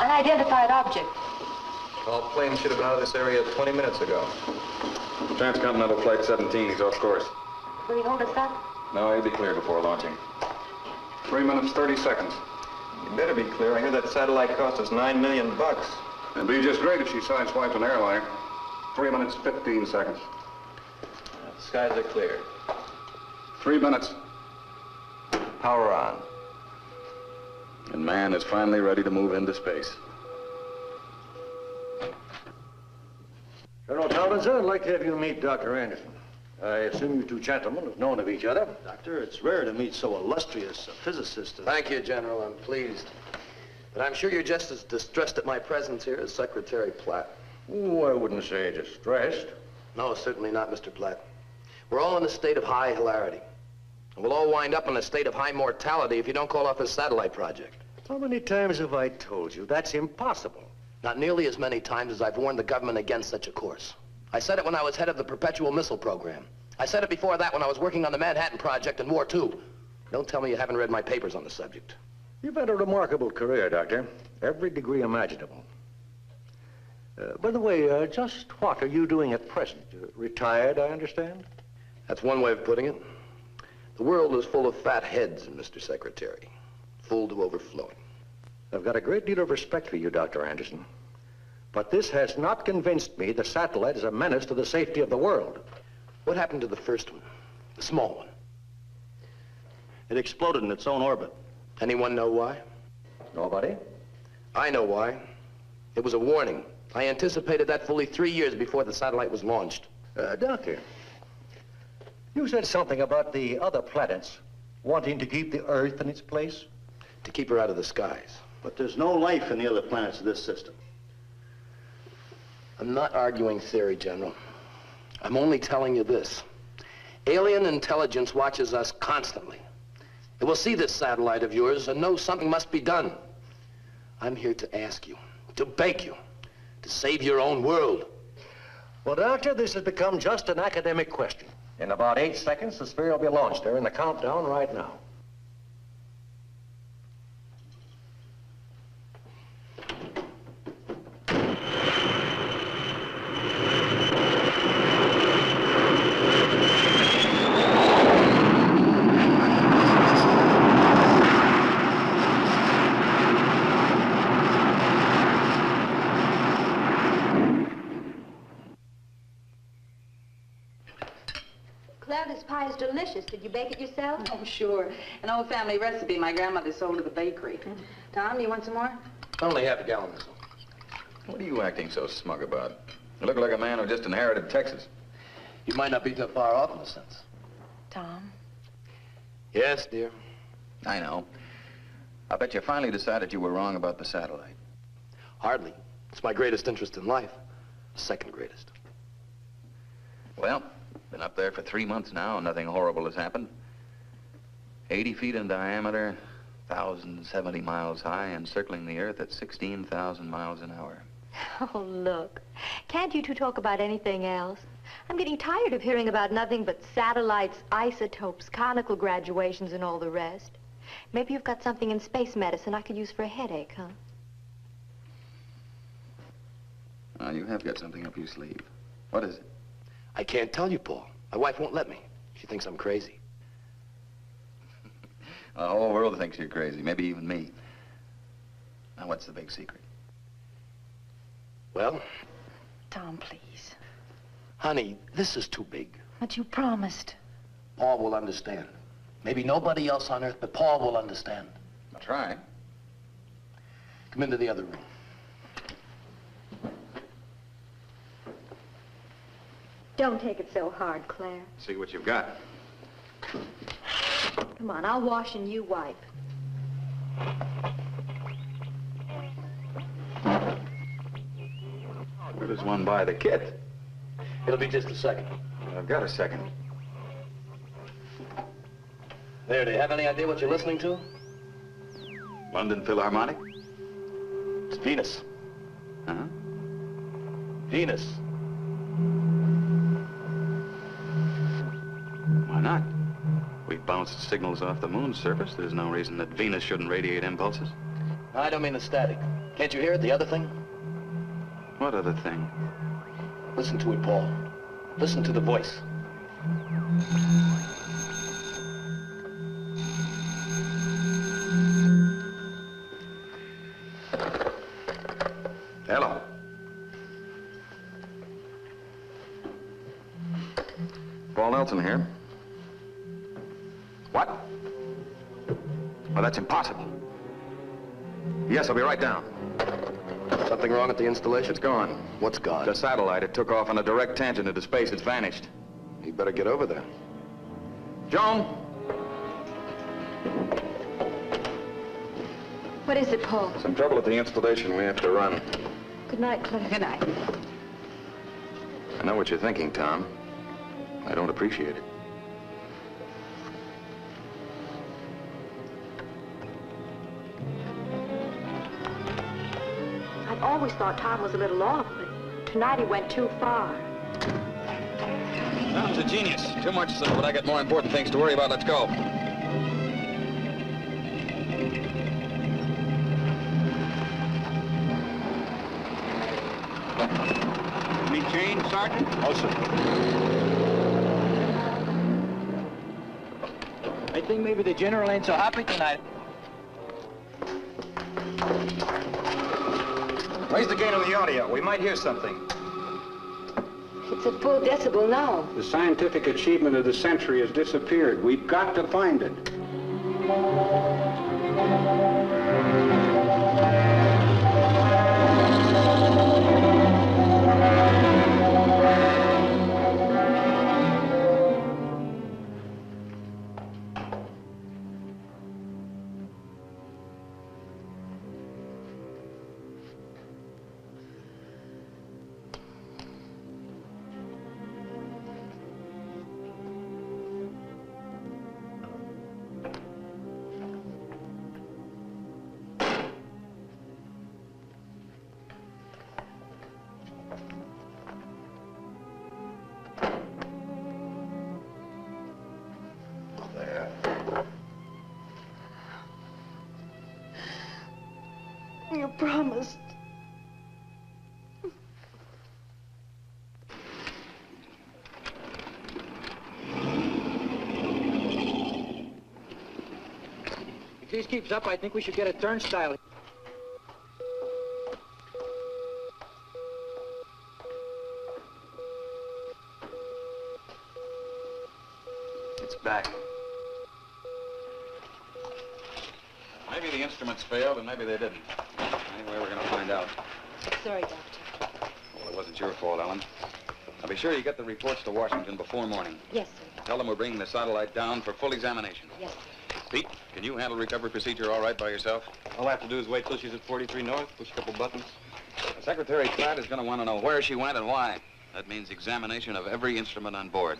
Unidentified object. All planes should have been out of this area 20 minutes ago. Transcontinental Flight 17, he's off course. Will he hold us up? No, he'll be clear before launching. 3 minutes, 30 seconds. You better be clear. I hear that satellite cost us $9 million. It'd be just great if she sideswiped an airliner. 3 minutes, 15 seconds. The skies are clear. 3 minutes. Power on. And man is finally ready to move into space. Colonel Tomlinson, I'd like to have you meet Dr. Anderson. I assume you two gentlemen have known of each other. Doctor, it's rare to meet so illustrious a physicist. Thank you, General. I'm pleased. But I'm sure you're just as distressed at my presence here as Secretary Platt. Oh, I wouldn't say distressed. No, certainly not, Mr. Platt. We're all in a state of high hilarity. And we'll all wind up in a state of high mortality if you don't call off this satellite project. How many times have I told you that's impossible? Not nearly as many times as I've warned the government against such a course. I said it when I was head of the perpetual missile program. I said it before that when I was working on the Manhattan Project in War II. Don't tell me you haven't read my papers on the subject. You've had a remarkable career, Doctor. Every degree imaginable. By the way, just what are you doing at present? Retired, I understand? That's one way of putting it. The world is full of fat heads, Mr. Secretary. Full to overflowing. I've got a great deal of respect for you, Dr. Anderson. But this has not convinced me the satellite is a menace to the safety of the world. What happened to the first one? The small one? It exploded in its own orbit. Anyone know why? Nobody? I know why. It was a warning. I anticipated that fully 3 years before the satellite was launched. Doctor, you said something about the other planets wanting to keep the Earth in its place? To keep her out of the skies. But there's no life in the other planets of this system. I'm not arguing theory, General. I'm only telling you this. Alien intelligence watches us constantly. It will see this satellite of yours and know something must be done. I'm here to ask you, to beg you, to save your own world. Well, Doctor, this has become just an academic question. In about 8 seconds, the sphere will be launched. They're in the countdown right now. This pie is delicious. Did you bake it yourself? Oh, sure. An old family recipe my grandmother sold at the bakery. Tom, you want some more? Only half a gallon. What are you acting so smug about? You look like a man who just inherited Texas. You might not be too far off in a sense. Tom? Yes, dear. I know. I bet you finally decided you were wrong about the satellite. Hardly. It's my greatest interest in life. The second greatest. Well, been up there for 3 months now, and nothing horrible has happened. 80 feet in diameter, 1,070 miles high, and circling the Earth at 16,000 miles an hour. Oh, look. Can't you two talk about anything else? I'm getting tired of hearing about nothing but satellites, isotopes, conical graduations, and all the rest. Maybe you've got something in space medicine I could use for a headache, huh? You have got something up your sleeve. What is it? I can't tell you, Paul. My wife won't let me. She thinks I'm crazy. The whole world thinks you're crazy, maybe even me. Now, what's the big secret? Well? Tom, please. Honey, this is too big. But you promised. Paul will understand. Maybe nobody else on Earth, but Paul will understand. I'll try. Come into the other room. Don't take it so hard, Claire. See what you've got. Come on, I'll wash and you wipe. Where does one buy the kit? It'll be just a second. I've got a second. There, do you have any idea what you're listening to? London Philharmonic? It's Venus. Huh? Venus. Why not? We bounced signals off the moon's surface. There's no reason that Venus shouldn't radiate impulses. I don't mean the static. Can't you hear it, the other thing? What other thing? Listen to it, Paul. Listen to the voice. Hello. Paul Nelson here. What? Well, that's impossible. Yes, I'll be right down. Something wrong at the installation? It's gone. What's gone? The satellite, it took off on a direct tangent into space. It's vanished. You better get over there. Joan? What is it, Paul? Some trouble at the installation. We have to run. Good night, Claire. Good night. I know what you're thinking, Tom. I don't appreciate it. I've always thought Tom was a little off, but tonight he went too far. Tom's a genius. Too much so, but I got more important things to worry about. Let's go. Any change, Sergeant? Oh, sir. I think maybe the general ain't so happy tonight. Raise the gain on the audio. We might hear something. It's at full decibel now. The scientific achievement of the century has disappeared. We've got to find it. You promised. If this keeps up, I think we should get a turnstile. It's back. Maybe the instruments failed, and maybe they didn't. Anyway, we're going to find out. Sorry, Doctor. Well, it wasn't your fault, Ellen. Now, be sure you get the reports to Washington before morning. Yes, sir. Tell them we're bringing the satellite down for full examination. Yes, sir. Pete, can you handle recovery procedure all right by yourself? All I have to do is wait till she's at 43 North, push a couple buttons. The Secretary Pratt is going to want to know where she went and why. That means examination of every instrument on board.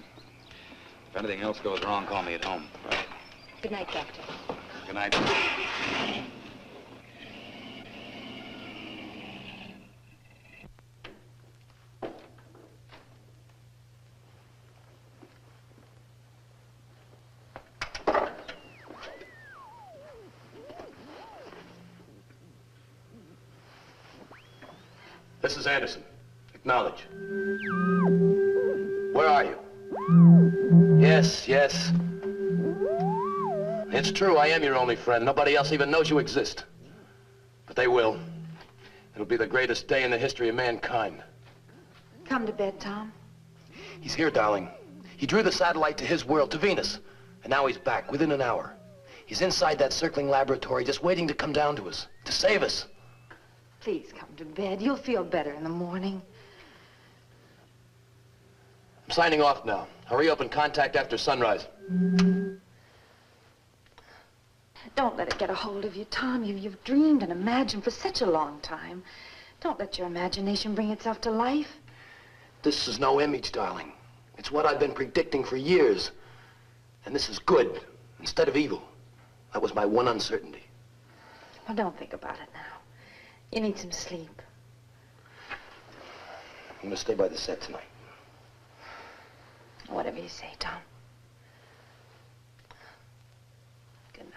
If anything else goes wrong, call me at home. Right. Good night, Doctor. Good night. This is Anderson. Acknowledge. Where are you? Yes, yes. It's true, I am your only friend. Nobody else even knows you exist. But they will. It'll be the greatest day in the history of mankind. Come to bed, Tom. He's here, darling. He drew the satellite to his world, to Venus. And now he's back, within an hour. He's inside that circling laboratory, just waiting to come down to us, to save us. Please come to bed. You'll feel better in the morning. I'm signing off now. Hurry up and contact after sunrise. Don't let it get a hold of you, Tom. You've dreamed and imagined for such a long time. Don't let your imagination bring itself to life. This is no image, darling. It's what I've been predicting for years. And this is good instead of evil. That was my one uncertainty. Well, don't think about it now. You need some sleep. I'm gonna stay by the set tonight. Whatever you say, Tom. Good night.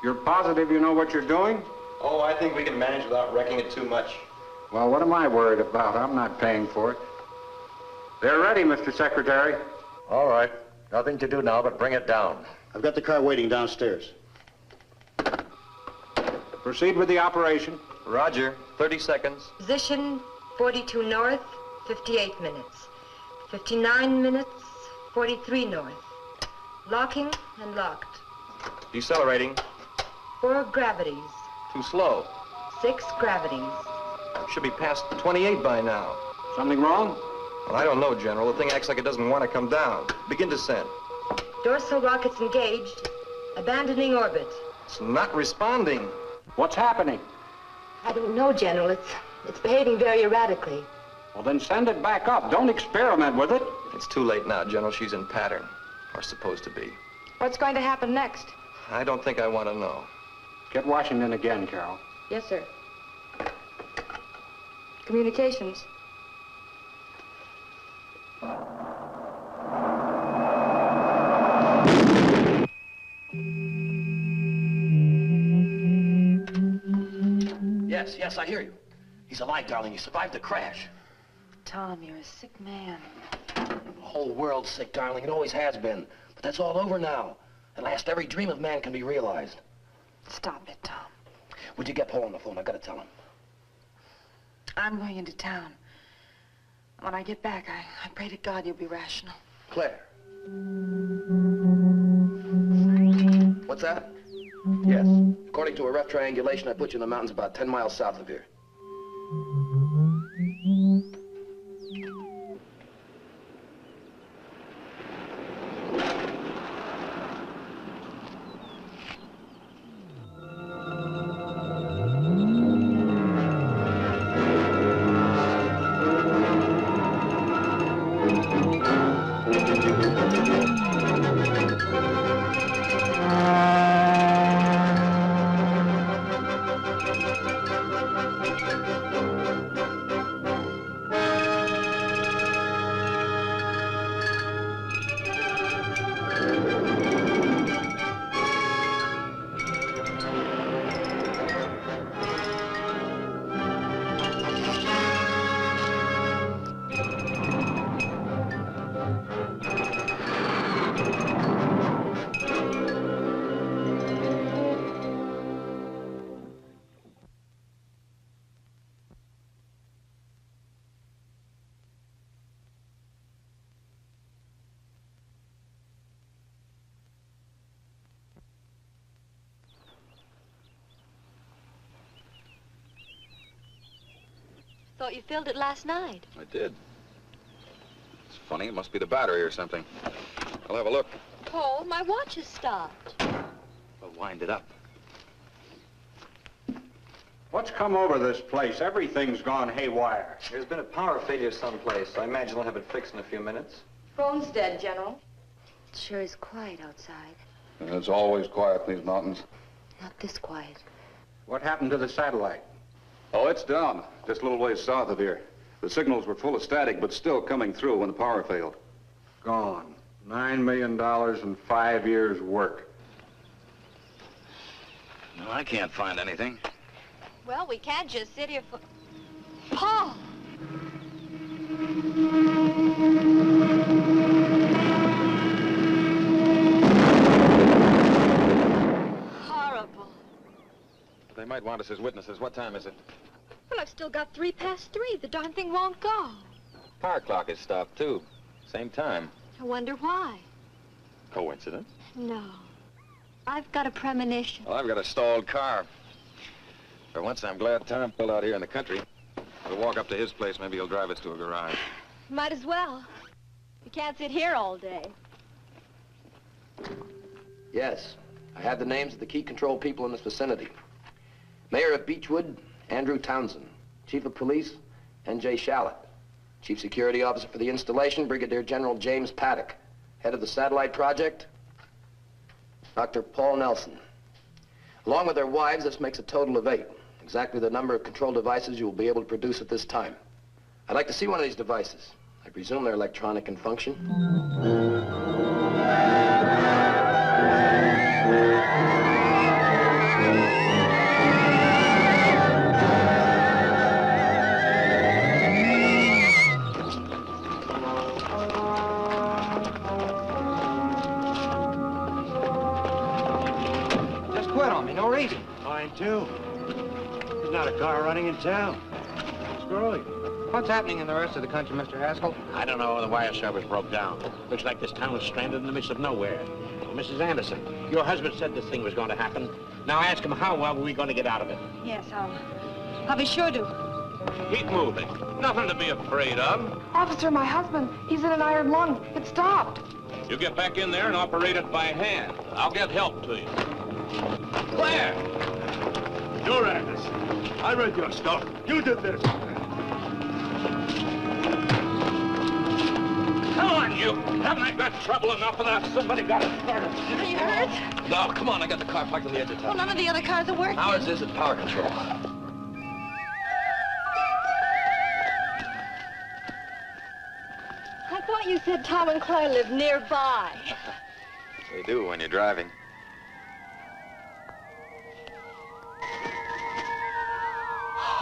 You're positive you know what you're doing? Oh, I think we can manage without wrecking it too much. Well, what am I worried about? I'm not paying for it. They're ready, Mr. Secretary. All right. Nothing to do now but bring it down. I've got the car waiting downstairs. Proceed with the operation. Roger. 30 seconds. Position 42 north, 58 minutes. 59 minutes, 43 north. Locking and locked. Decelerating. 4 gravities. Too slow. 6 gravities. Should be past 28 by now. Something wrong? Well, I don't know, General. The thing acts like it doesn't want to come down. Begin descent. Dorsal rockets engaged. Abandoning orbit. It's not responding. What's happening? I don't know, General. It's behaving very erratically. Well, then send it back up. Don't experiment with it. It's too late now, General. She's in pattern. Or supposed to be. What's going to happen next? I don't think I want to know. Get Washington again, Carol. Yes, sir. Communications. Yes, I hear you. He's alive, darling. He survived the crash. Tom, you're a sick man. The whole world's sick, darling. It always has been. But that's all over now. At last, every dream of man can be realized. Stop it, Tom. Would you get Paul on the phone? I've got to tell him. I'm going into town. When I get back, I pray to God you'll be rational. Claire. What's that? Yes. According to a rough triangulation, I put you in the mountains about 10 miles south of here. Thought you filled it last night. I did. It's funny. It must be the battery or something. I'll have a look. Paul, my watch has stopped. I'll wind it up. What's come over this place? Everything's gone haywire. There's been a power failure someplace. I imagine they'll have it fixed in a few minutes. Phone's dead, General. It sure is quiet outside. It's always quiet in these mountains. Not this quiet. What happened to the satellite? Oh, it's down, just a little ways south of here. The signals were full of static, but still coming through when the power failed. Gone. $9 million and 5 years' work. No, I can't find anything. Well, we can't just sit here for... Paul! Horrible. They might want us as witnesses. What time is it? Well, I've still got 3:03. The darn thing won't go. Car clock is stopped, too. Same time. I wonder why. Coincidence? No. I've got a premonition. Well, I've got a stalled car. For once, I'm glad Tom pulled out here in the country. We'll walk up to his place. Maybe he'll drive us to a garage. Might as well. You can't sit here all day. Yes, I have the names of the key control people in this vicinity. Mayor of Beechwood, Andrew Townsend. Chief of Police, N.J. Shallett. Chief Security Officer for the installation, Brigadier General James Paddock. Head of the satellite project, Dr. Paul Nelson. Along with their wives, this makes a total of 8. Exactly the number of control devices you will be able to produce at this time. I'd like to see one of these devices. I presume they're electronic in function. Just quit on me, no reason. Mine, too. There's not a car running in town. Screw you. What's happening in the rest of the country, Mr. Haskell? I don't know. The wire service broke down. Looks like this town is stranded in the midst of nowhere. Well, Mrs. Anderson, your husband said this thing was going to happen. Now ask him how well we're going to get out of it. Yes, I'll be sure to. Keep moving. Nothing to be afraid of. Officer, my husband, he's in an iron lung. It stopped. You get back in there and operate it by hand. I'll get help to you. Claire! You're Anderson. I read your stuff. You did this. Come on, you! Haven't I got trouble enough without somebody got it started? Are you hurt? No, come on, I got the car parked on the edge of town. Well, none of the other cars are working. Ours is at power control. I thought you said Tom and Claire lived nearby. They do when you're driving.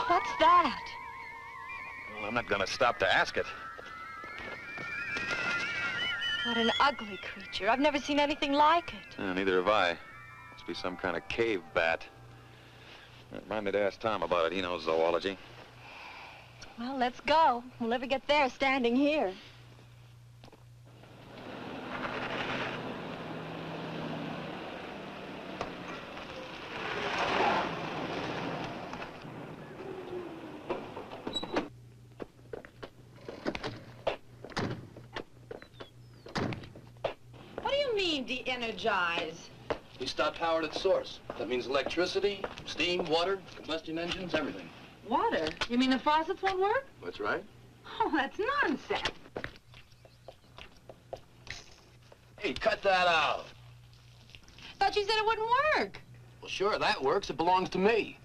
What's that? Well, I'm not going to stop to ask it. What an ugly creature. I've never seen anything like it. Neither have I. Must be some kind of cave bat. Remind me to ask Tom about it. He knows zoology. Well, let's go. We'll never get there standing here. De-energize. We stopped power at its source. That means electricity, steam, water, combustion engines, everything. Water? You mean the faucets won't work? That's right. Oh, that's nonsense. Hey, cut that out. Thought you said it wouldn't work. Well, sure, that works. It belongs to me.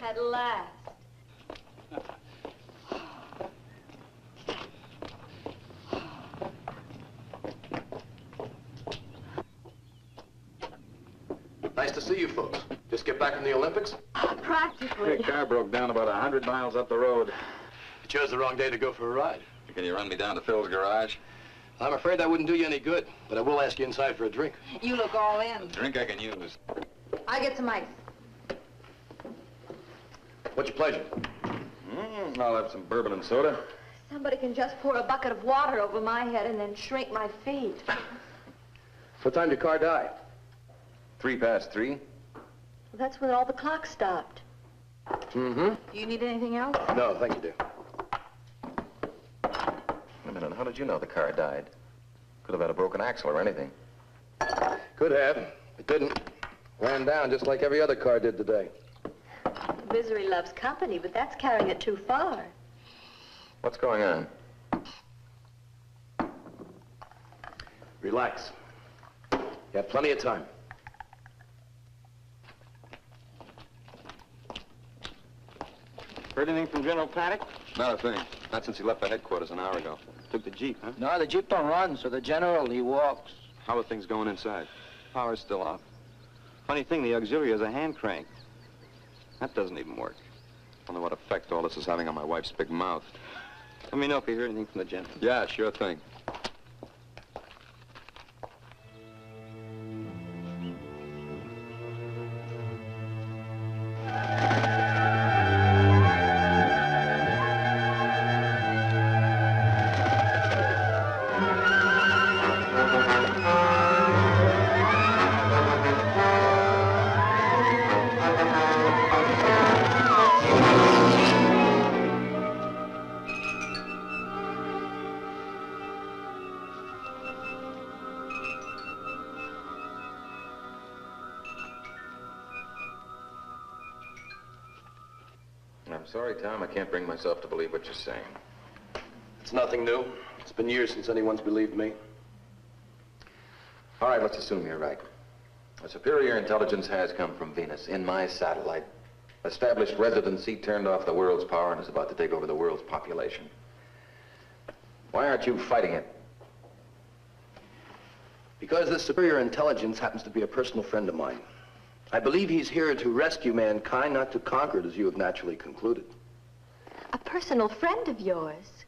At last. Nice to see you folks. Just get back from the Olympics? Practically. The car broke down about 100 miles up the road. You chose the wrong day to go for a ride. Can you run me down to Phil's garage? I'm afraid that wouldn't do you any good, but I will ask you inside for a drink. You look all in. A drink I can use. I'll get some ice. What's your pleasure? I'll have some bourbon and soda. Somebody can just pour a bucket of water over my head and then shrink my feet. What time did your car die? 3:03. Well, that's when all the clocks stopped. Mm-hmm. Do you need anything else? No, thank you, dear. Wait a minute, how did you know the car died? Could have had a broken axle or anything. Could have. It didn't. Ran down just like every other car did today. Misery loves company, but that's carrying it too far. What's going on? Relax. You have plenty of time. Heard anything from General Paddock? Not a thing. Not since he left the headquarters an hour ago. Took the Jeep, huh? No, the Jeep don't run, so the general, he walks. How are things going inside? Power's still off. Funny thing, the auxiliary has a hand crank. That doesn't even work. I don't know what effect all this is having on my wife's big mouth. Let me know if you hear anything from the general. Yeah, sure thing. I'm sorry, Tom. I can't bring myself to believe what you're saying. It's nothing new. It's been years since anyone's believed me. All right, let's assume you're right. A superior intelligence has come from Venus in my satellite, established residency, turned off the world's power, and is about to take over the world's population. Why aren't you fighting it? Because this superior intelligence happens to be a personal friend of mine. I believe he's here to rescue mankind, not to conquer it, as you have naturally concluded. A personal friend of yours?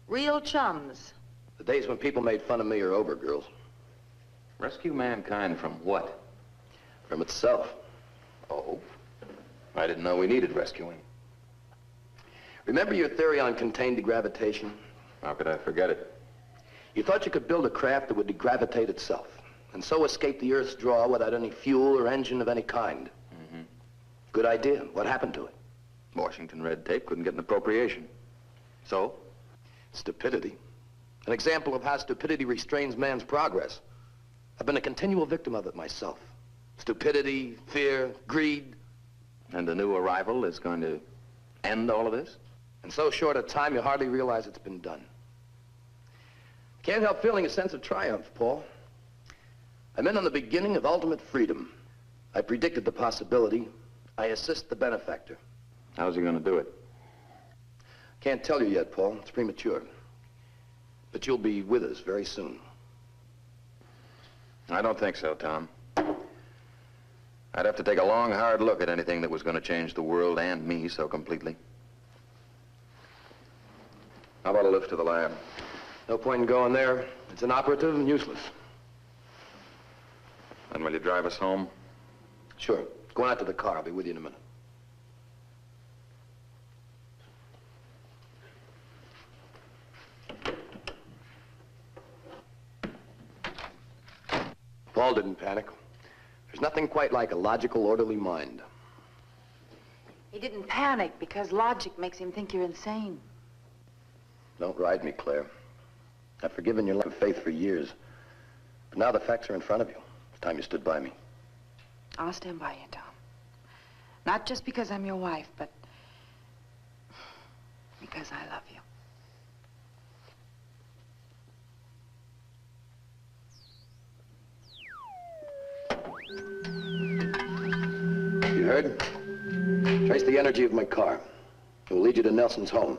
Real chums. The days when people made fun of me are over, girls. Rescue mankind from what? From itself. Oh? I didn't know we needed rescuing. Remember your theory on contained degravitation? How could I forget it? You thought you could build a craft that would degravitate itself, and so escape the Earth's draw without any fuel or engine of any kind. Mm-hmm. Good idea. What happened to it? Washington red tape couldn't get an appropriation. So? Stupidity. An example of how stupidity restrains man's progress. I've been a continual victim of it myself. Stupidity, fear, greed. And the new arrival is going to end all of this? In so short a time, you hardly realize it's been done. Can't help feeling a sense of triumph, Paul. I'm in on the beginning of ultimate freedom. I predicted the possibility. I assist the benefactor. How's he going to do it? Can't tell you yet, Paul. It's premature. But you'll be with us very soon. I don't think so, Tom. I'd have to take a long, hard look at anything that was going to change the world and me so completely. How about a lift to the lab? No point in going there. It's inoperative and useless. And will you drive us home? Sure. Go out to the car. I'll be with you in a minute. Paul didn't panic. There's nothing quite like a logical, orderly mind. He didn't panic because logic makes him think you're insane. Don't ride me, Claire. I've forgiven your lack of faith for years. But now the facts are in front of you. It's time you stood by me. I'll stand by you, Tom. Not just because I'm your wife, but because I love you. You heard? Trace the energy of my car. It will lead you to Nelson's home.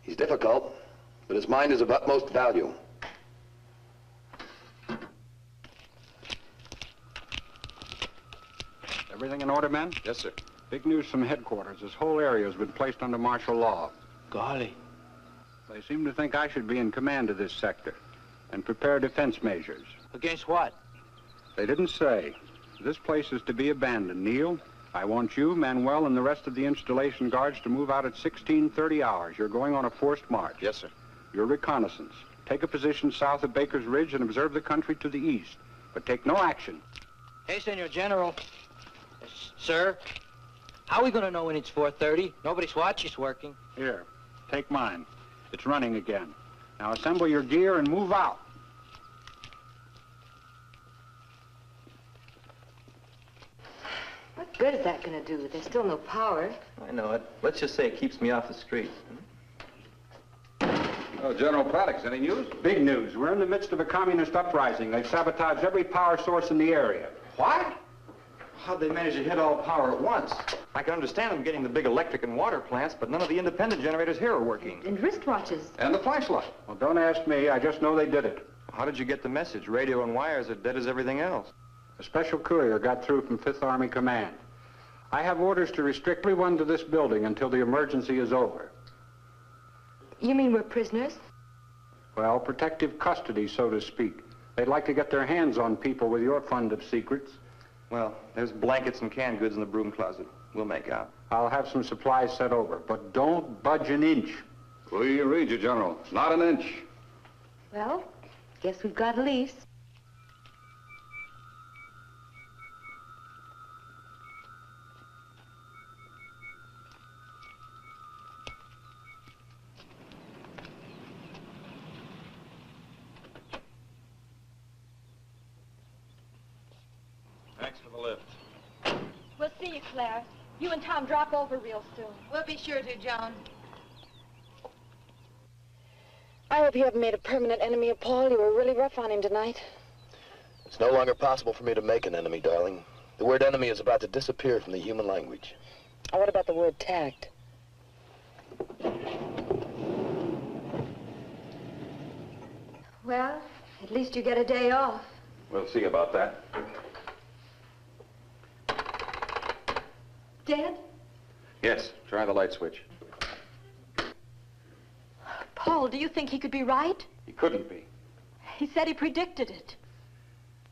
He's difficult, but his mind is of utmost value. Everything in order, men? Yes, sir. Big news from headquarters. This whole area has been placed under martial law. Golly. They seem to think I should be in command of this sector and prepare defense measures. Against what? They didn't say. This place is to be abandoned, Neil. I want you, Manuel, and the rest of the installation guards to move out at 16:30 hours. You're going on a forced march. Yes, sir. Your reconnaissance. Take a position south of Baker's Ridge and observe the country to the east, but take no action. Hey, Senor General. Sir, how are we going to know when it's 4:30? Nobody's watch is working. Here, take mine. It's running again. Now assemble your gear and move out. What good is that going to do? There's still no power. I know it. Let's just say it keeps me off the street. Oh, General Paddock, any news? Big news. We're in the midst of a communist uprising. They've sabotaged every power source in the area. What? How'd they manage to hit all power at once? I can understand them getting the big electric and water plants, but none of the independent generators here are working. And wristwatches. And the flashlight. Well, don't ask me. I just know they did it. How did you get the message? Radio and wires are dead as everything else. A special courier got through from 5th Army Command. I have orders to restrict everyone to this building until the emergency is over. You mean we're prisoners? Well, protective custody, so to speak. They'd like to get their hands on people with your fund of secrets. Well, there's blankets and canned goods in the broom closet. We'll make out. I'll have some supplies sent over, but don't budge an inch. We read you, General. Not an inch. Well, guess we've got a lease. Thanks for the lift. We'll see you, Claire. You and Tom drop over real soon. We'll be sure to, Joan. I hope you haven't made a permanent enemy of Paul. You were really rough on him tonight. It's no longer possible for me to make an enemy, darling. The word enemy is about to disappear from the human language. Oh, what about the word tact? Well, at least you get a day off. We'll see about that. Dead? Yes, try the light switch. Paul, do you think he could be right? He couldn't be. He said he predicted it.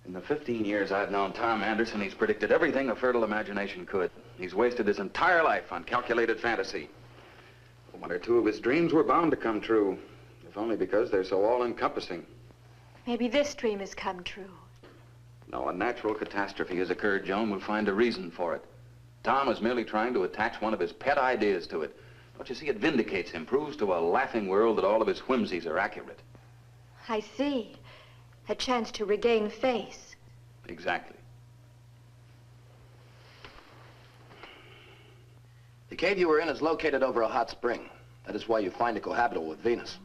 In the 15 years I've known Tom Anderson, he's predicted everything a fertile imagination could. He's wasted his entire life on calculated fantasy. One or two of his dreams were bound to come true, if only because they're so all-encompassing. Maybe this dream has come true. No, a natural catastrophe has occurred, Joan. We'll find a reason for it. Tom is merely trying to attach one of his pet ideas to it. Don't you see, it vindicates him, proves to a laughing world that all of his whimsies are accurate. I see. A chance to regain face. Exactly. The cave you were in is located over a hot spring. That is why you find it cohabitable with Venus.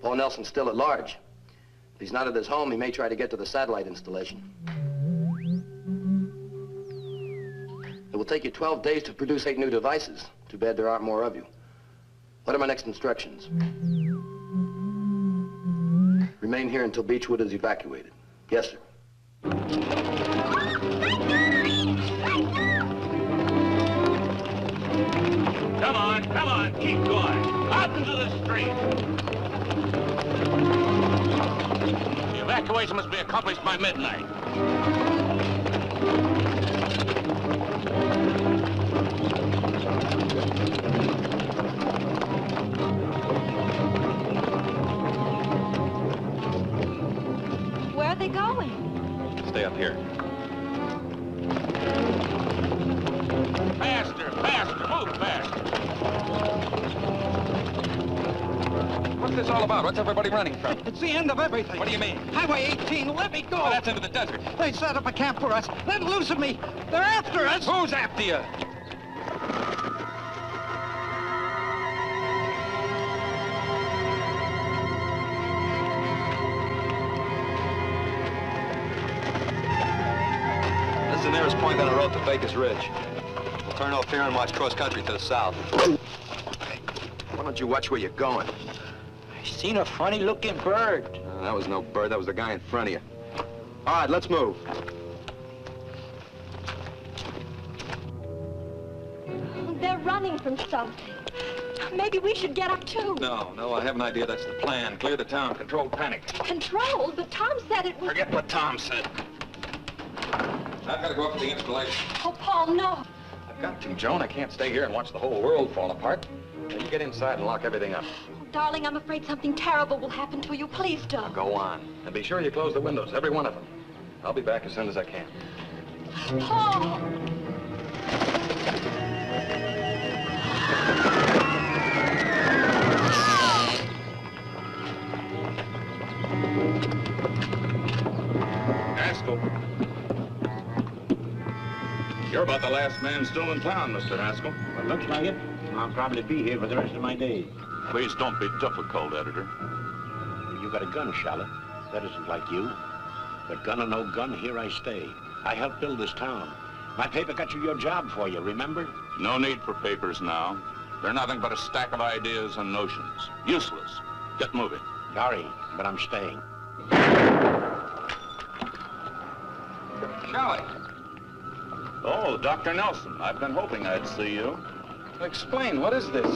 Paul Nelson's still at large. If he's not at his home, he may try to get to the satellite installation. It will take you 12 days to produce 8 new devices. Too bad there aren't more of you. What are my next instructions? Remain here until Beechwood is evacuated. Yes, sir. Come on, keep going. Out into the street. The evacuation must be accomplished by midnight. Where are they going? Stay up here. Faster, move faster. What's this all about? What's everybody running from? It's the end of everything. What do you mean? Highway 18, let me go. Oh, that's into the desert. They set up a camp for us. Let loose of me. They're after us. Who's after you? This is the nearest point on the road to Baker's Ridge. We'll turn off here and march cross-country to the south. Why don't you watch where you're going? I seen a funny-looking bird. That was no bird. That was the guy in front of you. All right, let's move. They're running from something. Maybe we should get up too. No, I have an idea. That's the plan. Clear the town, control panic. Control? But Tom said it was... Forget what Tom said. I've got to go up for the installation. Oh, Paul, no. I've got to, Joan. I can't stay here and watch the whole world fall apart. Now, you get inside and lock everything up. Oh, darling, I'm afraid something terrible will happen to you. Please don't. Go on. And be sure you close the windows, every one of them. I'll be back as soon as I can. Paul! Haskell. You're about the last man still in town, Mr. Haskell. Well, looks like it. I'll probably be here for the rest of my days. Please don't be difficult, editor. You got a gun, Charlotte. That isn't like you. But gun or no gun, here I stay. I helped build this town. My paper got you your job for you, remember? No need for papers now. They're nothing but a stack of ideas and notions. Useless. Get moving. Sorry, but I'm staying. Shelley. Oh, Dr. Nelson. I've been hoping I'd see you. Explain, what is this?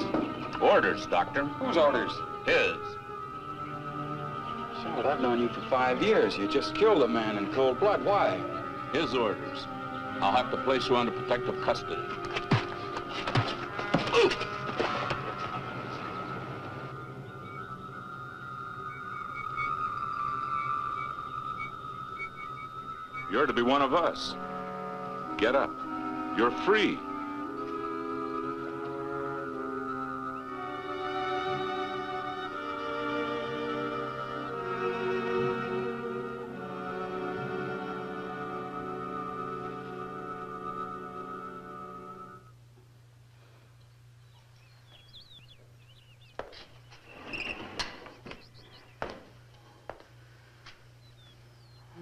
Orders, Doctor. Whose orders? His. Charlotte, I've known you for 5 years. You just killed a man in cold blood. Why? His orders. I'll have to place you under protective custody. Ooh. You're to be one of us. Get up. You're free.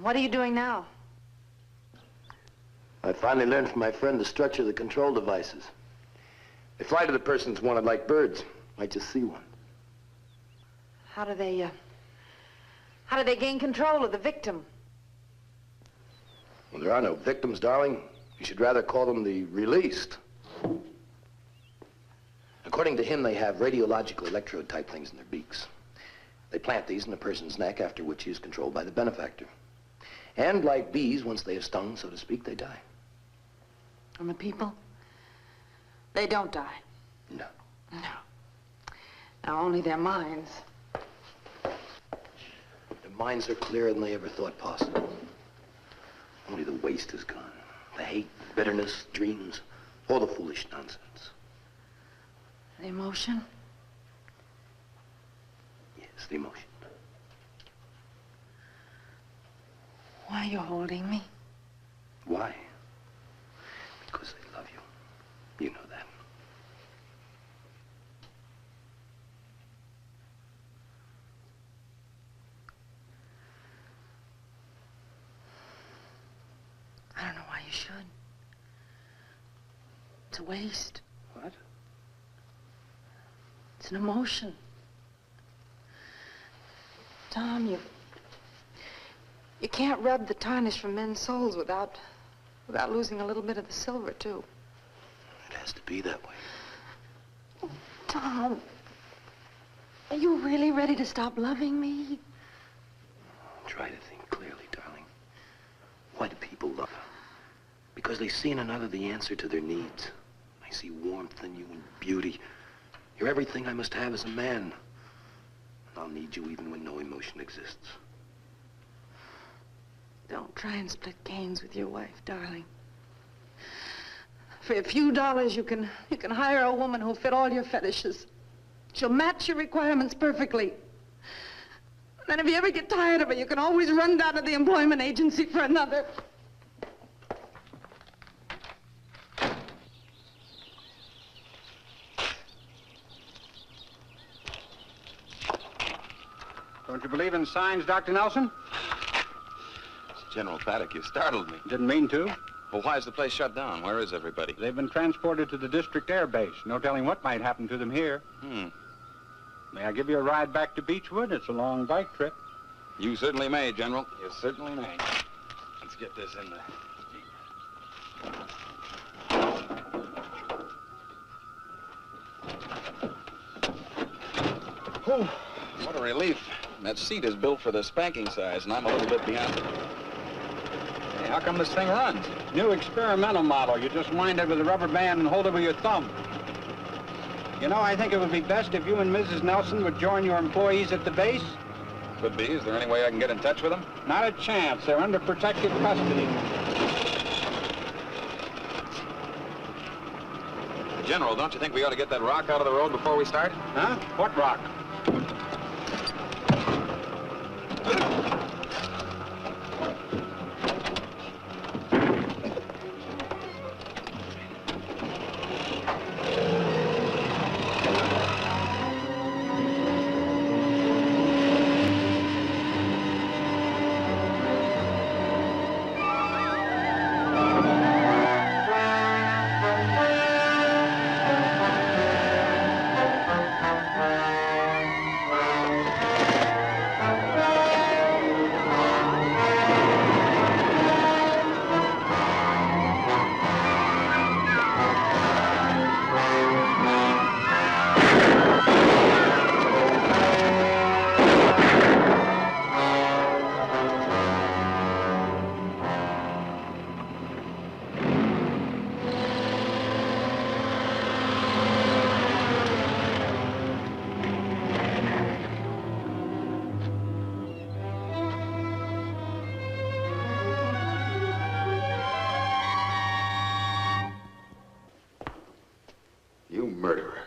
What are you doing now? I finally learned from my friend the structure of the control devices. They fly to the persons wanted like birds. Might just see one. How do they gain control of the victim? Well, there are no victims, darling. You should rather call them the released. According to him, they have radiological electrode type things in their beaks. They plant these in a person's neck, after which he is controlled by the benefactor. And like bees, once they are stung, so to speak, they die. And the people? They don't die. No. No. Now, only their minds. Their minds are clearer than they ever thought possible. Only the waste is gone. The hate, bitterness, dreams, all the foolish nonsense. The emotion? Yes, the emotion. Why are you holding me? Why? Because they love you. You know that. I don't know why you should. It's a waste. What? It's an emotion. Tom, you can't rub the tarnish from men's souls without losing a little bit of the silver, too. It has to be that way. Tom, are you really ready to stop loving me? Try to think clearly, darling. Why do people love? Because they see in another the answer to their needs. I see warmth in you and beauty. You're everything I must have as a man. I'll need you even when no emotion exists. Don't try and split gains with your wife, darling. For a few dollars, you can hire a woman who'll fit all your fetishes. She'll match your requirements perfectly. Then if you ever get tired of her, you can always run down to the employment agency for another. Don't you believe in signs, Dr. Nelson? General Paddock, you startled me. Didn't mean to. Well, why is the place shut down? Where is everybody? They've been transported to the district air base. No telling what might happen to them here. May I give you a ride back to Beechwood? It's a long bike trip. You certainly may, General. You certainly may. Let's get this in there. Whew, what a relief. That seat is built for the spanking size, and I'm a little bit beyond it. How come this thing runs? New experimental model. You just wind it with a rubber band and hold it with your thumb. You know, I think it would be best if you and Mrs. Nelson would join your employees at the base. Could be. Is there any way I can get in touch with them? Not a chance. They're under protective custody. General, don't you think we ought to get that rock out of the road before we start? Huh? What rock? You murderer.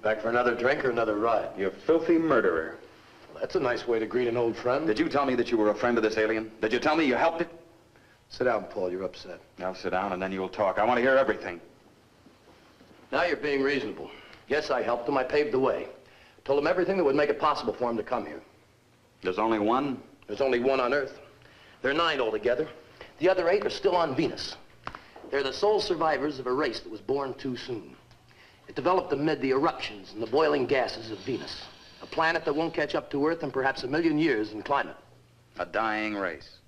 Back for another drink or another ride? You filthy murderer. Well, that's a nice way to greet an old friend. Did you tell me that you were a friend of this alien? Did you tell me you helped it? Sit down, Paul. You're upset. Now sit down and then you'll talk. I want to hear everything. Now you're being reasonable. Yes, I helped him. I paved the way. Told him everything that would make it possible for him to come here. There's only one? There's only one on Earth. There are 9 altogether. The other 8 are still on Venus. They're the sole survivors of a race that was born too soon. It developed amid the eruptions and the boiling gases of Venus, a planet that won't catch up to Earth in perhaps 1,000,000 years in climate. A dying race.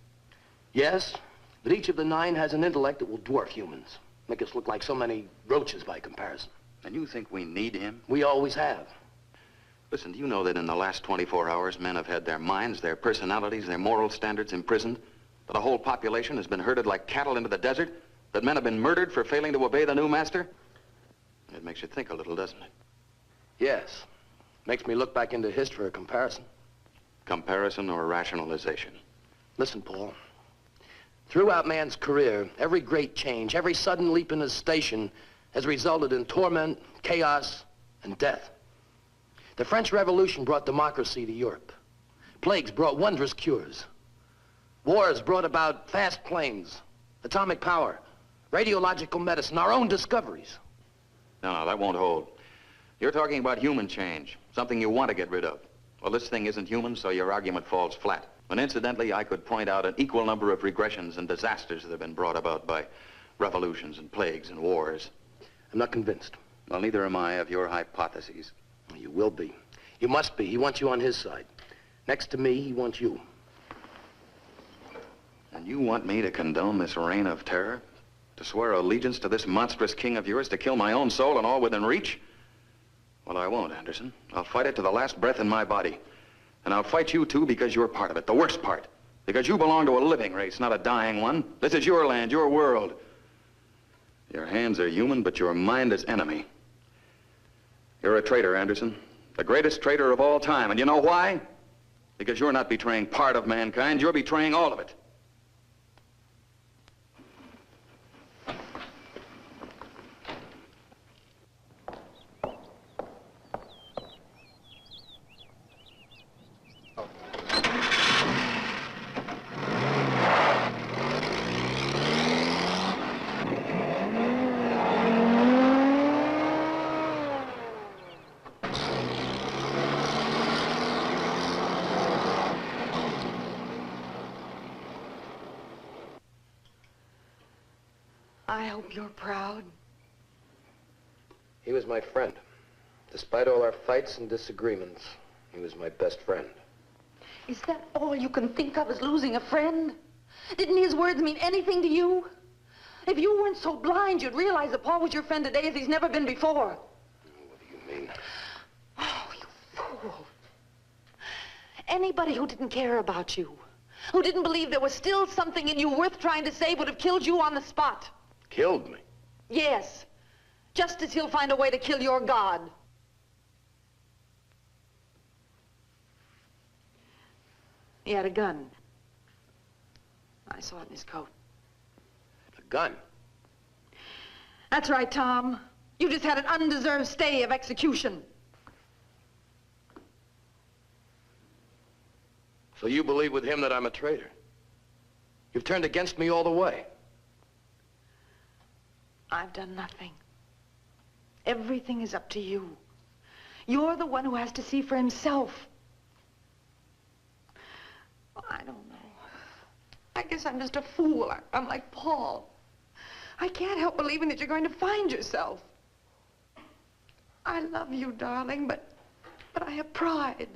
Yes, but each of the 9 has an intellect that will dwarf humans, make us look like so many roaches by comparison. And you think we need him? We always have. Listen, do you know that in the last 24 hours, men have had their minds, their personalities, their moral standards imprisoned? That a whole population has been herded like cattle into the desert? That men have been murdered for failing to obey the new master? It makes you think a little, doesn't it? Yes. Makes me look back into history for a comparison. Comparison or rationalization? Listen, Paul. Throughout man's career, every great change, every sudden leap in his station has resulted in torment, chaos, and death. The French Revolution brought democracy to Europe. Plagues brought wondrous cures. Wars brought about fast planes, atomic power, radiological medicine, our own discoveries. No, that won't hold. You're talking about human change, something you want to get rid of. Well, this thing isn't human, so your argument falls flat. And incidentally, I could point out an equal number of regressions and disasters that have been brought about by revolutions and plagues and wars. I'm not convinced. Well, neither am I of your hypotheses. You will be. You must be. He wants you on his side. Next to me, he wants you. And you want me to condone this reign of terror? To swear allegiance to this monstrous king of yours, to kill my own soul and all within reach? Well, I won't, Anderson. I'll fight it to the last breath in my body. And I'll fight you, too, because you're part of it, the worst part. Because you belong to a living race, not a dying one. This is your land, your world. Your hands are human, but your mind is enemy. You're a traitor, Anderson. The greatest traitor of all time. And you know why? Because you're not betraying part of mankind, you're betraying all of it. I hope you're proud. He was my friend. Despite all our fights and disagreements, he was my best friend. Is that all you can think of, is losing a friend? Didn't his words mean anything to you? If you weren't so blind, you'd realize that Paul was your friend today as he's never been before. What do you mean? Oh, you fool. Anybody who didn't care about you, who didn't believe there was still something in you worth trying to save, would have killed you on the spot. Killed me? Yes. Just as he'll find a way to kill your God. He had a gun. I saw it in his coat. A gun? That's right, Tom. You just had an undeserved stay of execution. So you believe with him that I'm a traitor? You've turned against me all the way. I've done nothing. Everything is up to you. You're the one who has to see for himself. I don't know. I guess I'm just a fool. I'm like Paul. I can't help believing that you're going to find yourself. I love you, darling, but I have pride.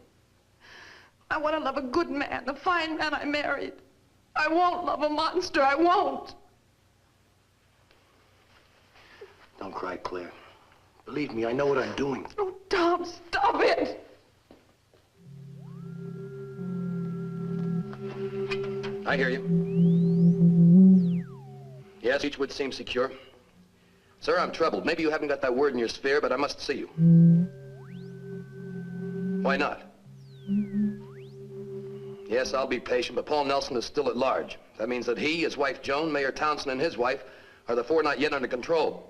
I want to love a good man, a fine man I married. I won't love a monster. I won't. Don't cry, Claire. Believe me, I know what I'm doing. Oh, Tom, stop it. I hear you. Yes, each would seem secure. Sir, I'm troubled. Maybe you haven't got that word in your sphere, but I must see you. Why not? Yes, I'll be patient, but Paul Nelson is still at large. That means that he, his wife Joan, Mayor Townsend, and his wife are the four not yet under control.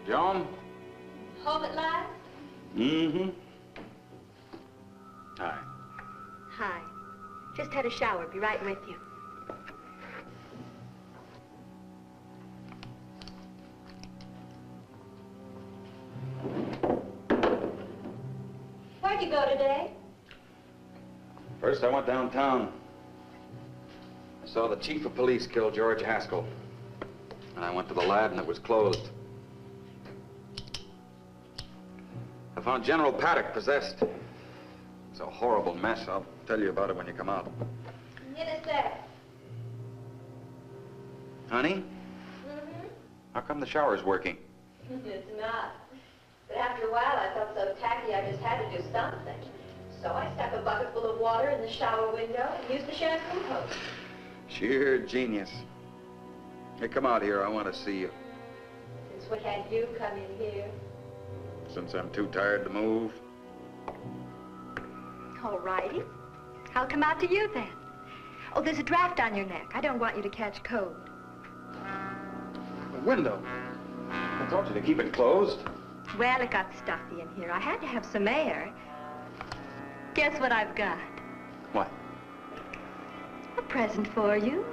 Joan? Home at last? Mm-hmm. Hi. Hi. Just had a shower. Be right with you. Where'd you go today? First, I went downtown. I saw the chief of police kill George Haskell. And I went to the lab and it was closed. I found General Paddock possessed. It's a horrible mess. I'll tell you about it when you come out. In a sec. Honey? Mm-hmm. How come the shower's working? It's not. But after a while, I felt so tacky I just had to do something. So I stuck a bucket full of water in the shower window and used the shampoo hose. Sheer genius. Hey, come out here. I want to see you. Since when can't you come in here? Since I'm too tired to move. All righty. I'll come out to you then. Oh, there's a draft on your neck. I don't want you to catch cold. The window. I told you to keep it closed. Well, it got stuffy in here. I had to have some air. Guess what I've got? What? A present for you.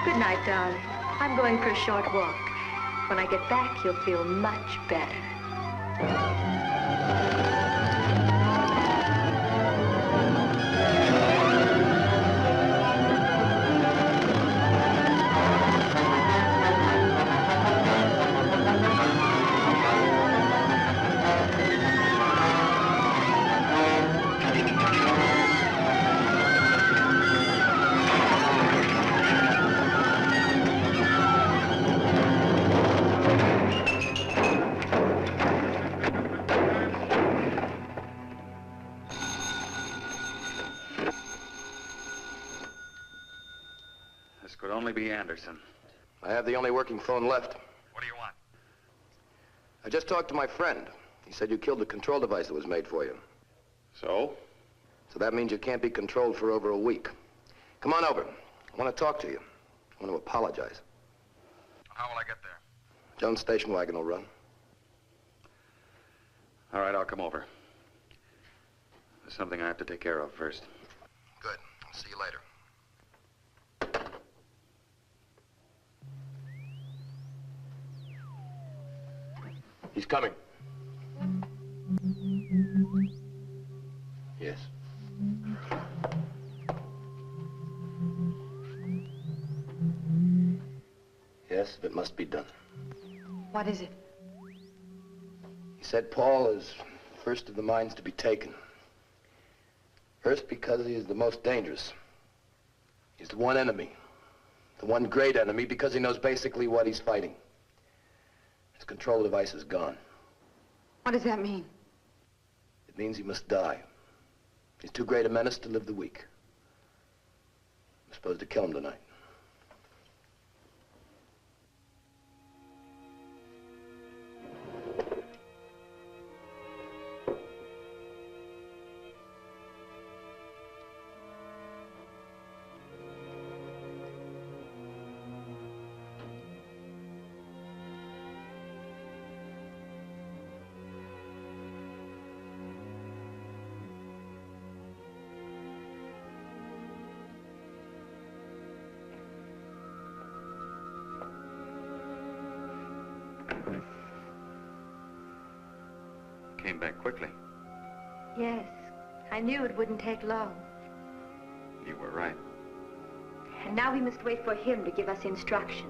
Good night, darling. I'm going for a short walk. When I get back, you'll feel much better. This could only be Anderson. I have the only working phone left. What do you want? I just talked to my friend. He said you killed the control device that was made for you. So? So that means you can't be controlled for over a week. Come on over. I want to talk to you. I want to apologize. How will I get there? Jones' station wagon will run. All right, I'll come over. There's something I have to take care of first. Good. I'll see you later. He's coming. Yes. Yes, if it must be done. What is it? He said Paul is first of the mines to be taken. First because he is the most dangerous. He's the one enemy. The one great enemy because he knows basically what he's fighting. His control device is gone. What does that mean? It means he must die. He's too great a menace to live the week. I'm supposed to kill him tonight. Came back quickly. Yes, I knew it wouldn't take long. You were right. And now we must wait for him to give us instructions.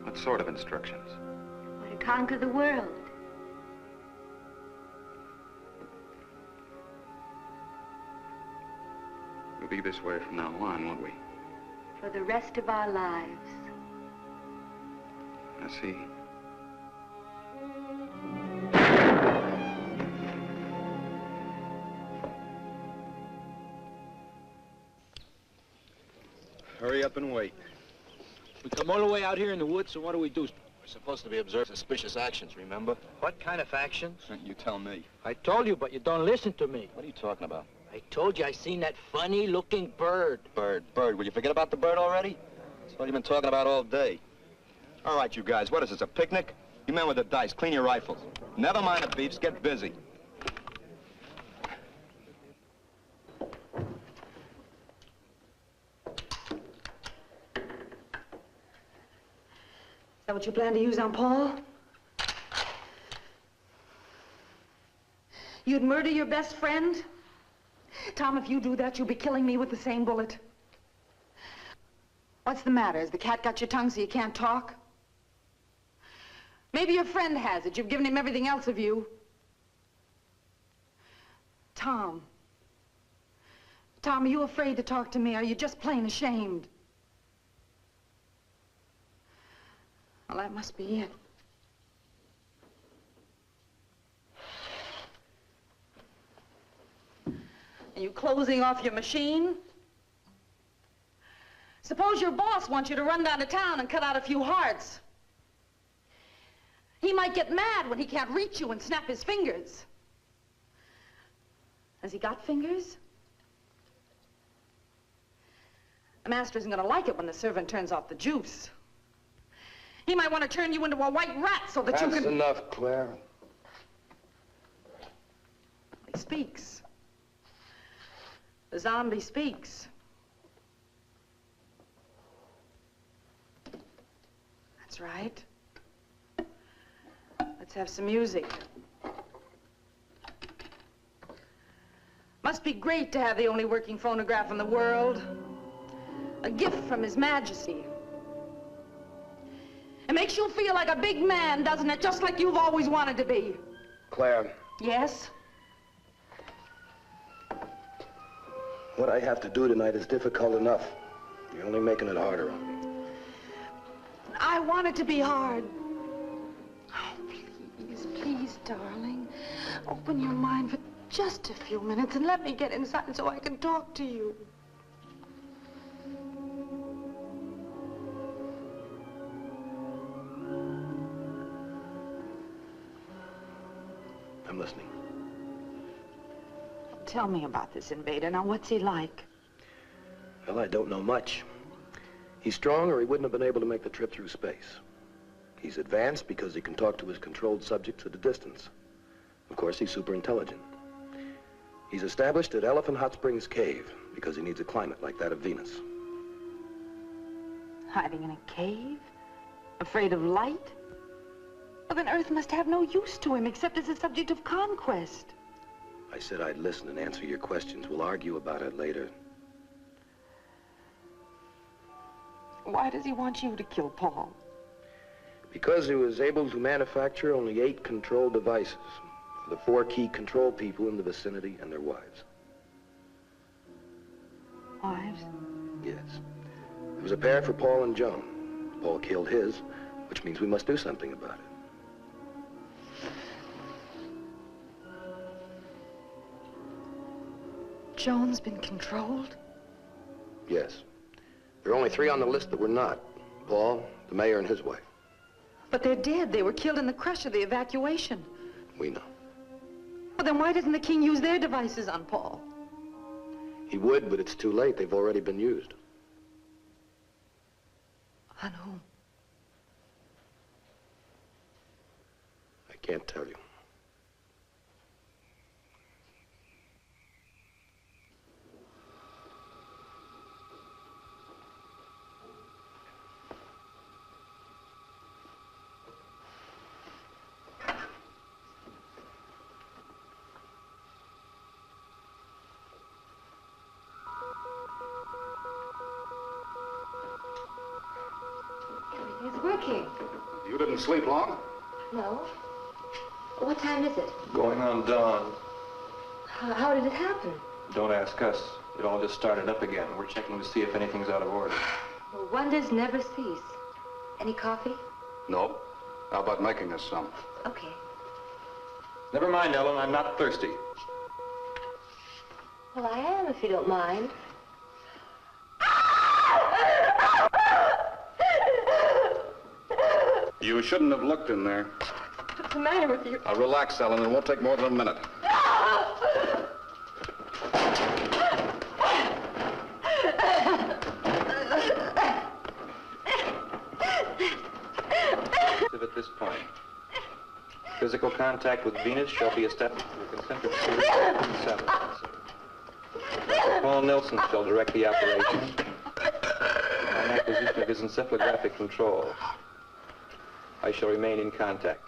What sort of instructions? Or to conquer the world. We'll be this way from now on, won't we? For the rest of our lives. I see. Hurry up and wait. We come all the way out here in the woods, so what do we do? We're supposed to be observing suspicious actions, remember? What kind of actions? You tell me. I told you, but you don't listen to me. What are you talking about? I told you I seen that funny-looking bird. Bird. Will you forget about the bird already? That's what you've been talking about all day. All right, you guys, what is this, a picnic? You men with the dice, clean your rifles. Never mind the beefs, get busy. Is that what you plan to use on Paul? You'd murder your best friend? Tom, if you do that, you'll be killing me with the same bullet. What's the matter? Has the cat got your tongue so you can't talk? Maybe your friend has it. You've given him everything else of you. Tom. Tom, are you afraid to talk to me? Are you just plain ashamed? Well, that must be it. Are you closing off your machine? Suppose your boss wants you to run down to town and cut out a few hearts. He might get mad when he can't reach you and snap his fingers. Has he got fingers? The master isn't going to like it when the servant turns off the juice. He might want to turn you into a white rat so that you can... That's enough, Claire. He speaks. The zombie speaks. That's right. Let's have some music. Must be great to have the only working phonograph in the world. A gift from His Majesty. It makes you feel like a big man, doesn't it? Just like you've always wanted to be. Claire. Yes? What I have to do tonight is difficult enough. You're only making it harder on me. I want it to be hard. Oh, please, darling. Open your mind for just a few minutes and let me get inside so I can talk to you. I'm listening. Tell me about this invader. Now, what's he like? Well, I don't know much. He's strong or he wouldn't have been able to make the trip through space. He's advanced because he can talk to his controlled subjects at a distance. Of course, he's super intelligent. He's established at Elephant Hot Springs Cave because he needs a climate like that of Venus. Hiding in a cave? Afraid of light? Well, then Earth must have no use to him except as a subject of conquest. I said I'd listen and answer your questions. We'll argue about it later. Why does he want you to kill Paul? Because he was able to manufacture only 8 control devices for the 4 key control people in the vicinity and their wives. Wives? Yes. There was a pair for Paul and Joan. Paul killed his, which means we must do something about it. Joan's been controlled? Yes. There are only 3 on the list that were not. Paul, the mayor, and his wife. But they're dead. They were killed in the crush of the evacuation. We know. Well, then why doesn't the king use their devices on Paul? He would, but it's too late. They've already been used. On whom? I can't tell you. It's working. You didn't sleep long? No. What time is it? Going on dawn. How did it happen? Don't ask us. It all just started up again. We're checking to see if anything's out of order. Well, wonders never cease. Any coffee? No. How about making us some? Okay. Never mind, Ellen. I'm not thirsty. Well, I am, if you don't mind. You shouldn't have looked in there. What's the matter with you? Now relax, Ellen. It won't take more than a minute. At this point, physical contact with Venus shall be established through a concentric series of 7. Dr. Paul Nelson shall direct the operation on acquisition of his encephalographic control. I shall remain in contact.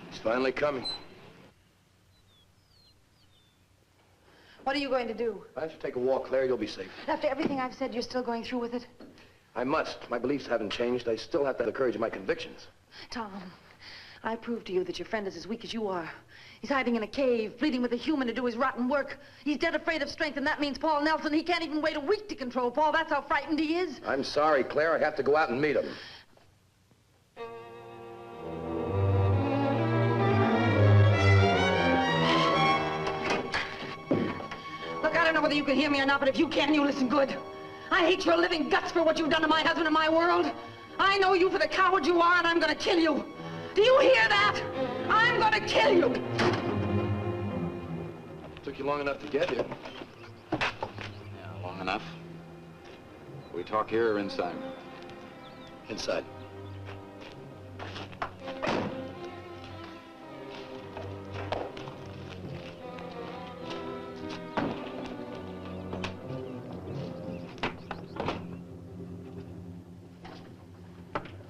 He's finally coming. What are you going to do? Why don't you take a walk, Claire? You'll be safe. After everything I've said, you're still going through with it? I must. My beliefs haven't changed. I still have to have the courage of my convictions. Tom, I proved to you that your friend is as weak as you are. He's hiding in a cave, pleading with a human to do his rotten work. He's dead afraid of strength, and that means Paul Nelson. He can't even wait a week to control Paul. That's how frightened he is. I'm sorry, Claire. I have to go out and meet him. Look, I don't know whether you can hear me or not, but if you can, you listen good. I hate your living guts for what you've done to my husband and my world. I know you for the coward you are, and I'm going to kill you. Do you hear that? I'm going to kill you. Took you long enough to get here. Yeah, long enough. We talk here or inside? Inside.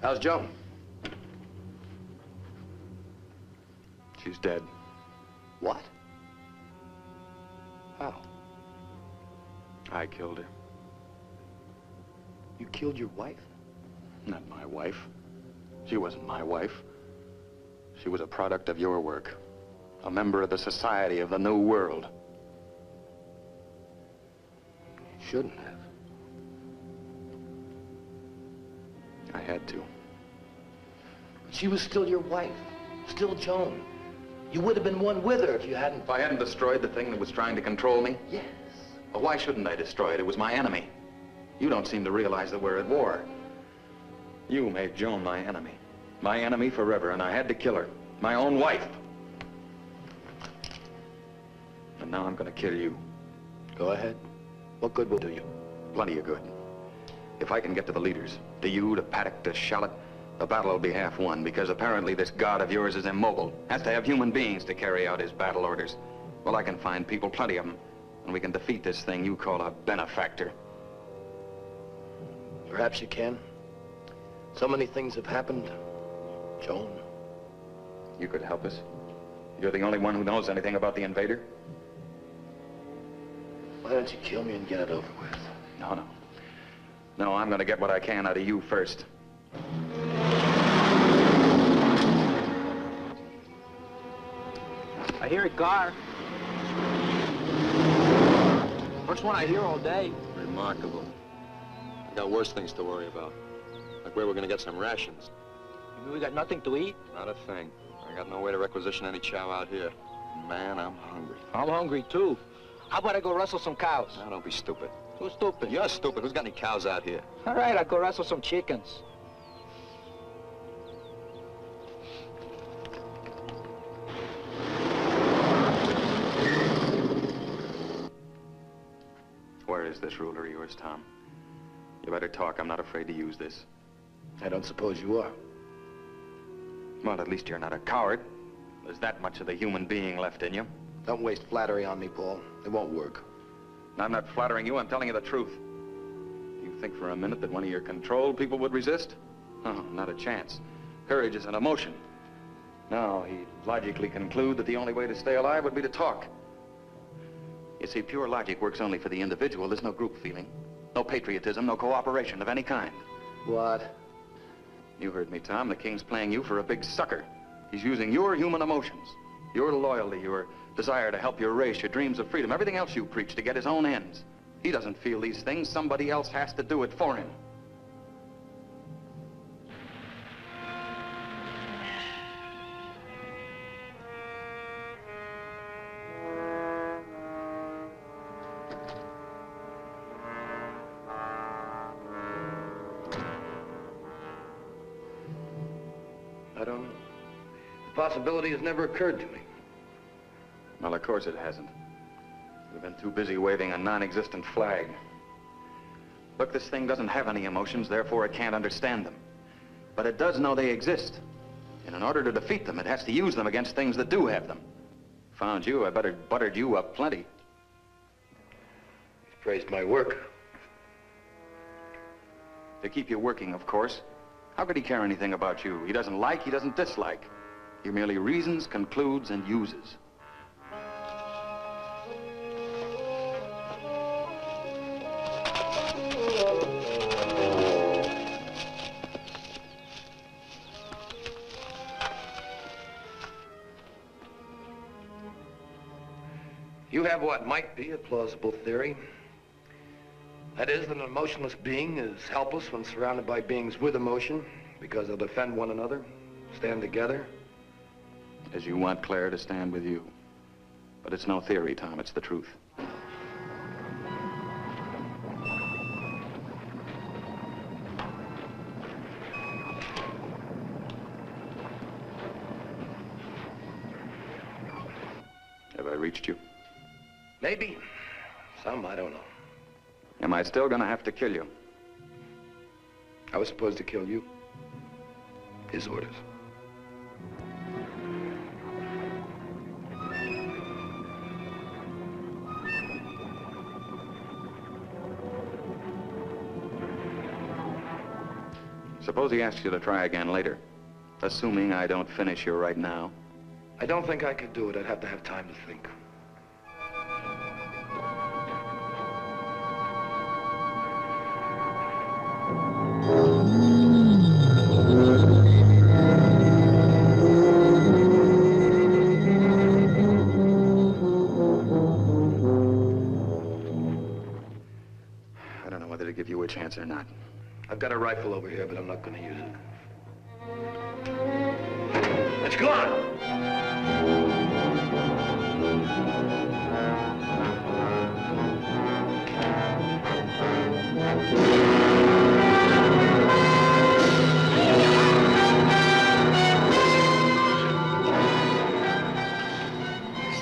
How's Joan? She's dead. What? How? I killed her. You killed your wife? Not my wife. She wasn't my wife. She was a product of your work. A member of the Society of the New World. You shouldn't have. I had to. But she was still your wife. Still Joan. You would have been one with her if you hadn't... If I hadn't destroyed the thing that was trying to control me? Yes. Well, why shouldn't I destroy it? It was my enemy. You don't seem to realize that we're at war. You made Joan my enemy. My enemy forever, and I had to kill her. My own wife. And now I'm going to kill you. Go ahead. What good will do you? Plenty of good. If I can get to the leaders, to you, to Paddock, to Shallot, the battle will be half won, because apparently this god of yours is immobile, has to have human beings to carry out his battle orders. Well, I can find people, plenty of them, and we can defeat this thing you call a benefactor. Perhaps you can. So many things have happened. Joan. You could help us. You're the only one who knows anything about the invader. Why don't you kill me and get it over with? No, no. No, I'm gonna get what I can out of you first. I hear a car. First one I hear all day. Remarkable. I got worse things to worry about. Like where we're gonna get some rations. You mean we got nothing to eat? Not a thing. I got no way to requisition any chow out here. Man, I'm hungry. I'm hungry, too. How about I go rustle some cows? Now, don't be stupid. Who's stupid? You're stupid. Who's got any cows out here? All right, I'll go rustle some chickens. Where is this ruler of yours, Tom? You better talk. I'm not afraid to use this. I don't suppose you are. Well, at least you're not a coward. There's that much of the human being left in you. Don't waste flattery on me, Paul. It won't work. I'm not flattering you. I'm telling you the truth. You think for a minute that one of your controlled people would resist? Oh, not a chance. Courage is an emotion. No, he'd logically conclude that the only way to stay alive would be to talk. You see, pure logic works only for the individual. There's no group feeling, no patriotism, no cooperation of any kind. What? You heard me, Tom. The king's playing you for a big sucker. He's using your human emotions, your loyalty, your desire to help your race, your dreams of freedom, everything else you preach to get his own ends. He doesn't feel these things. Somebody else has to do it for him. I don't know. The possibility has never occurred to me. Well, of course it hasn't. We've been too busy waving a non-existent flag. Look, this thing doesn't have any emotions, therefore it can't understand them. But it does know they exist. And in order to defeat them, it has to use them against things that do have them. Found you, I better buttered you up plenty. He's praised my work. To keep you working, of course. How could he care anything about you? He doesn't like, he doesn't dislike. He merely reasons, concludes, and uses. You have what might be a plausible theory. That is, that an emotionless being is helpless when surrounded by beings with emotion because they'll defend one another, stand together. As you want Claire to stand with you. But it's no theory, Tom, it's the truth. Have I reached you? Maybe. Some, I don't know. Am I still gonna have to kill you? I was supposed to kill you. His orders. Suppose he asks you to try again later, assuming I don't finish you right now. I don't think I could do it. I'd have to have time to think. I don't know whether to give you a chance or not. I've got a rifle over here, but I'm not going to use it. It's gone!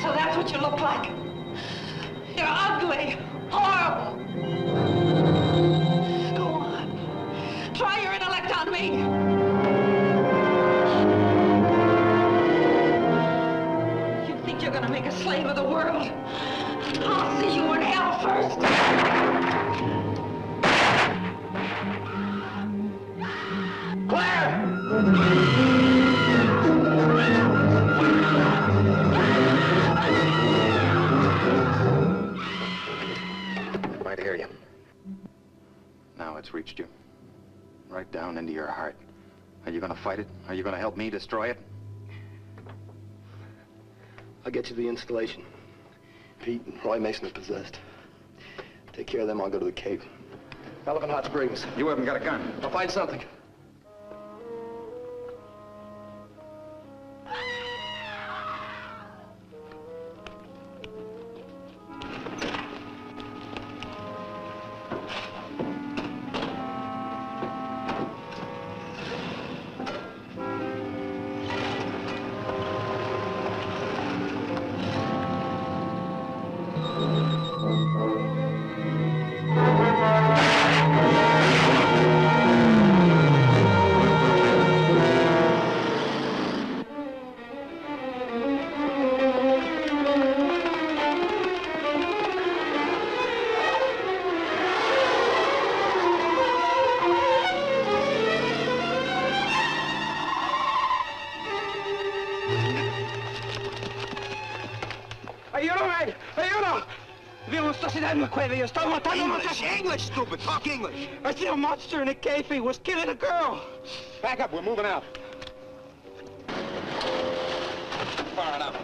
So that's what you look like. You're ugly, horrible. Go on. Try your intellect on me. You think you're gonna make a slave of the world? I'll see you in hell first. reached you. Right down into your heart. Are you gonna fight it? Are you gonna help me destroy it? I'll get you the installation. Pete and Roy Mason are possessed. Take care of them, I'll go to the Cape. Elephant Hot Springs. You haven't got a gun. I'll find something. English, stupid. Talk English. I see a monster in a cave. He was killing a girl. Back up. We're moving out. Far enough.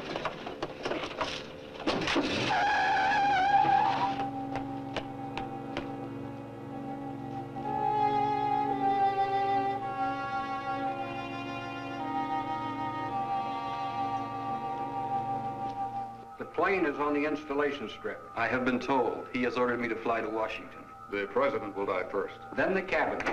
The plane is on the installation strip. I have been told. He has ordered me to fly to Washington. The president will die first. Then the cabinet.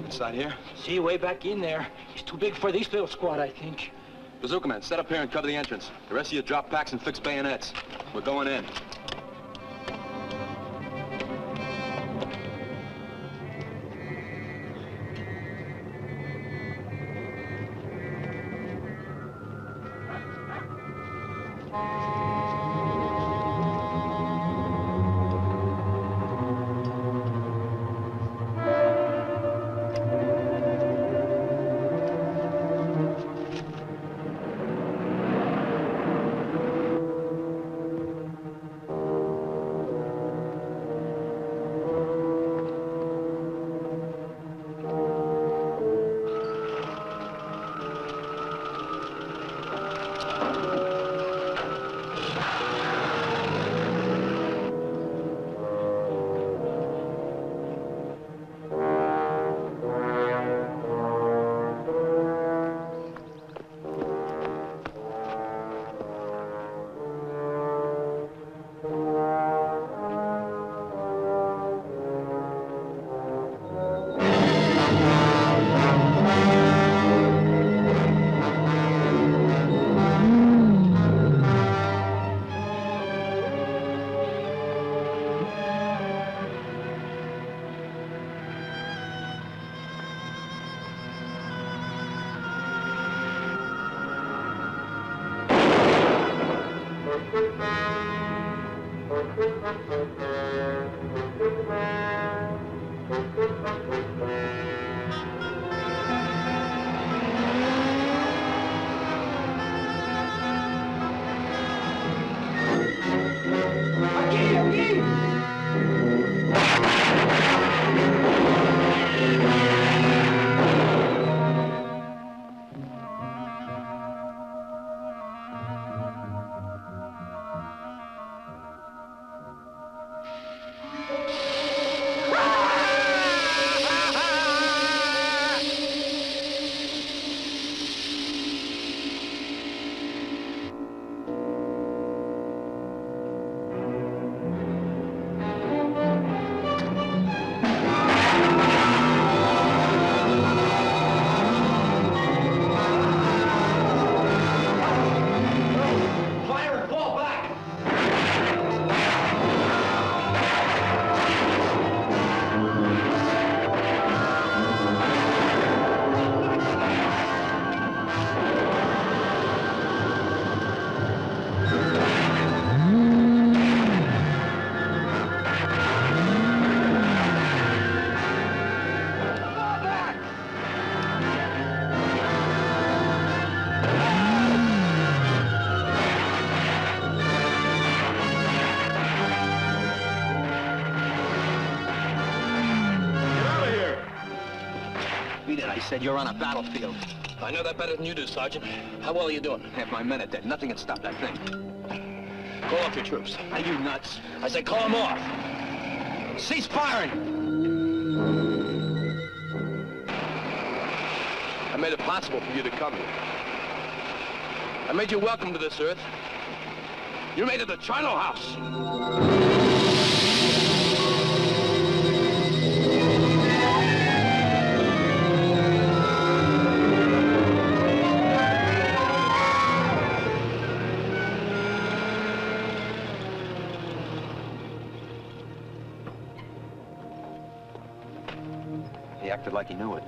Inside here? See, way back in there. He's too big for this little squad, I think. Bazooka man, set up here and cover the entrance. The rest of you drop packs and fix bayonets. We're going in. said you're on a battlefield. I know that better than you do, Sergeant. How well are you doing? Half my men are dead. Nothing can stop that thing. Call off your troops. Are you nuts? I say call them off. Cease firing! I made it possible for you to come here. I made you welcome to this earth. You made it the charnel house. He acted like he knew it.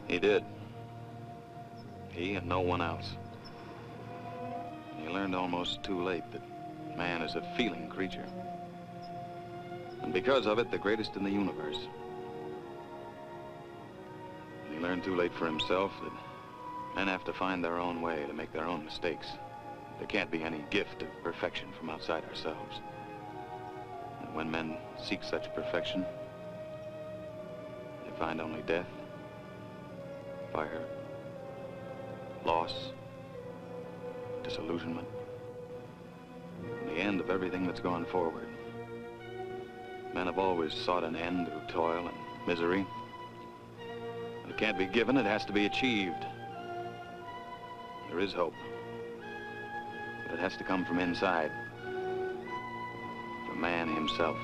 He did. He and no one else. He learned almost too late that man is a feeling creature. And because of it, the greatest in the universe. He learned too late for himself that men have to find their own way to make their own mistakes. There can't be any gift of perfection from outside ourselves. And when men seek such perfection, they find only death, fire, loss, disillusionment, and the end of everything that's gone forward. Men have always sought an end through toil and misery. If it can't be given, it has to be achieved. There is hope, but it has to come from inside, from man himself.